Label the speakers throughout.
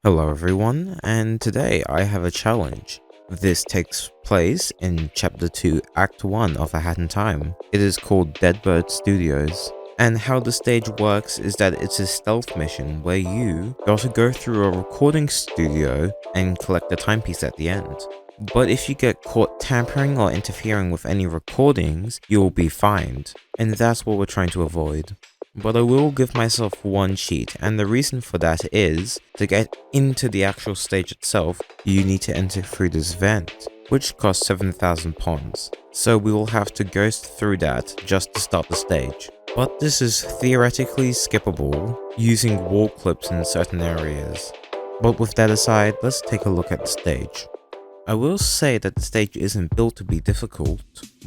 Speaker 1: Hello everyone, and today I have a challenge. This takes place in Chapter 2, Act 1 of A Hat in Time. It is called Deadbird Studios. And how the stage works is that it's a stealth mission where you got to go through a recording studio and collect a timepiece at the end. But if you get caught tampering or interfering with any recordings, you'll be fined. And that's what we're trying to avoid. But I will give myself one cheat, and the reason for that is, to get into the actual stage itself, you need to enter through this vent, which costs 7,000 pawns. So we will have to ghost through that just to start the stage. But this is theoretically skippable, using wall clips in certain areas. But with that aside, let's take a look at the stage. I will say that the stage isn't built to be difficult,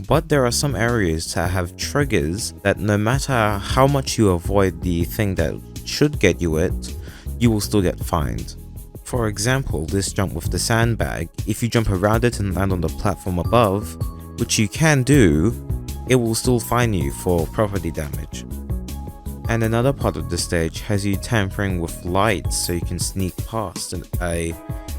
Speaker 1: but there are some areas that have triggers that no matter how much you avoid the thing that should get you it, you will still get fined. For example, this jump with the sandbag, if you jump around it and land on the platform above, which you can do, it will still fine you for property damage. And another part of the stage has you tampering with lights so you can sneak past a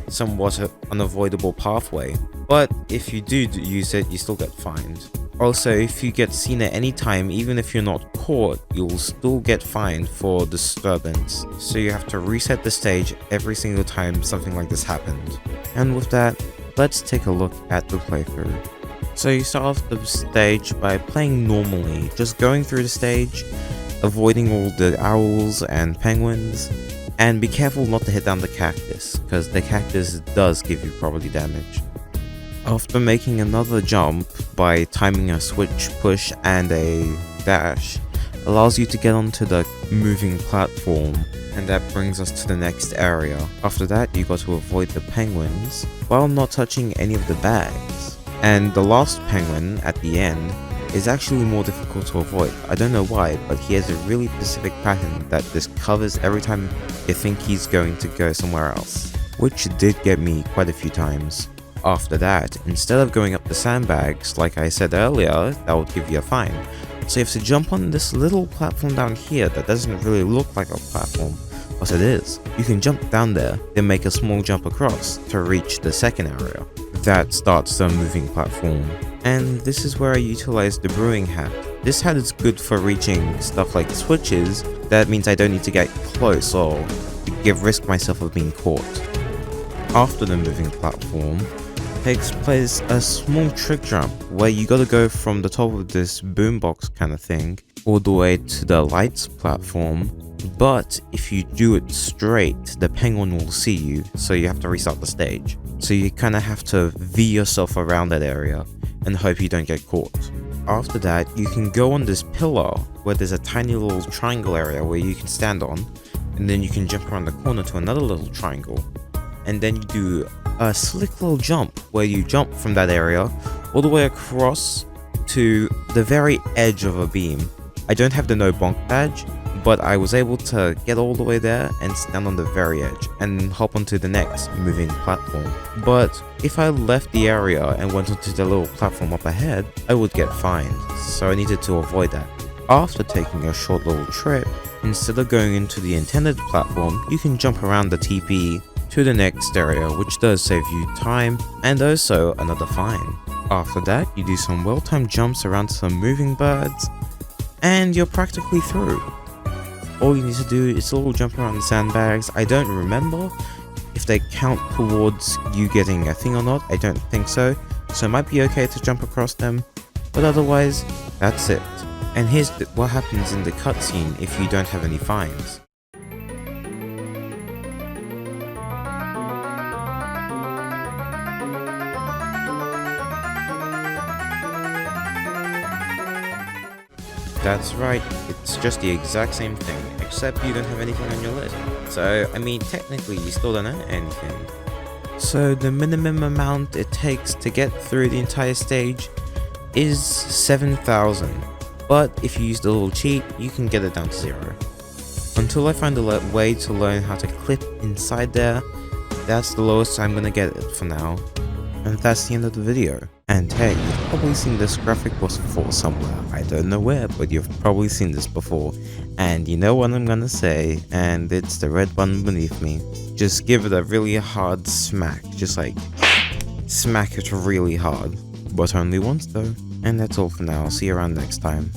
Speaker 1: somewhat unavoidable pathway, but if you do use it, you still get fined. Also, if you get seen at any time, even if you're not caught, you'll still get fined for disturbance, so you have to reset the stage every single time something like this happened. And with that, let's take a look at the playthrough. So you start off the stage by playing normally, just going through the stage, avoiding all the owls and penguins, and be careful not to hit down the cactus, because the cactus does give you property damage. After making another jump by timing a switch push and a dash, allows you to get onto the moving platform, and that brings us to the next area. After that, you got to avoid the penguins while not touching any of the bags. And the last penguin at the end is actually more difficult to avoid. I don't know why, but he has a really specific pattern that just covers every time you think he's going to go somewhere else, which did get me quite a few times. After that, instead of going up the sandbags, like I said earlier, that would give you a fine. So you have to jump on this little platform down here that doesn't really look like a platform, but it is. You can jump down there, then make a small jump across to reach the second area. That starts the moving platform. And this is where I utilize the brewing hat. This hat is good for reaching stuff like switches. That means I don't need to get close or risk myself of being caught. After the moving platform, takes place a small trick jump where you gotta go from the top of this boombox kind of thing all the way to the lights platform. But if you do it straight, the penguin will see you, so you have to restart the stage. So you kind of have to V yourself around that area and hope you don't get caught. After that, you can go on this pillar where there's a tiny little triangle area where you can stand on, and then you can jump around the corner to another little triangle. And then you do a slick little jump where you jump from that area all the way across to the very edge of a beam. I don't have the no bonk badge, but I was able to get all the way there and stand on the very edge and hop onto the next moving platform. But if I left the area and went onto the little platform up ahead, I would get fined, so I needed to avoid that. After taking a short little trip, instead of going into the intended platform, you can jump around the TP to the next area, which does save you time and also another fine. After that, you do some well-timed jumps around some moving birds, and you're practically through. All you need to do is a little jump around the sandbags. I don't remember if they count towards you getting a thing or not. I don't think so. So it might be okay to jump across them. But otherwise, that's it. And here's what happens in the cutscene if you don't have any fines. That's right, it's just the exact same thing, except you don't have anything on your list. So, I mean, technically you still don't have anything. So the minimum amount it takes to get through the entire stage is 7,000. But if you use the little cheat, you can get it down to 0. Until I find a way to learn how to clip inside there, that's the lowest I'm gonna get it for now. And that's the end of the video. And hey, you've probably seen this graphic before somewhere. I don't know where, but you've probably seen this before. And you know what I'm gonna say, and it's the red button beneath me. just give it a really hard smack. Just like smack it really hard. But only once though. And that's all for now. I'll see you around next time.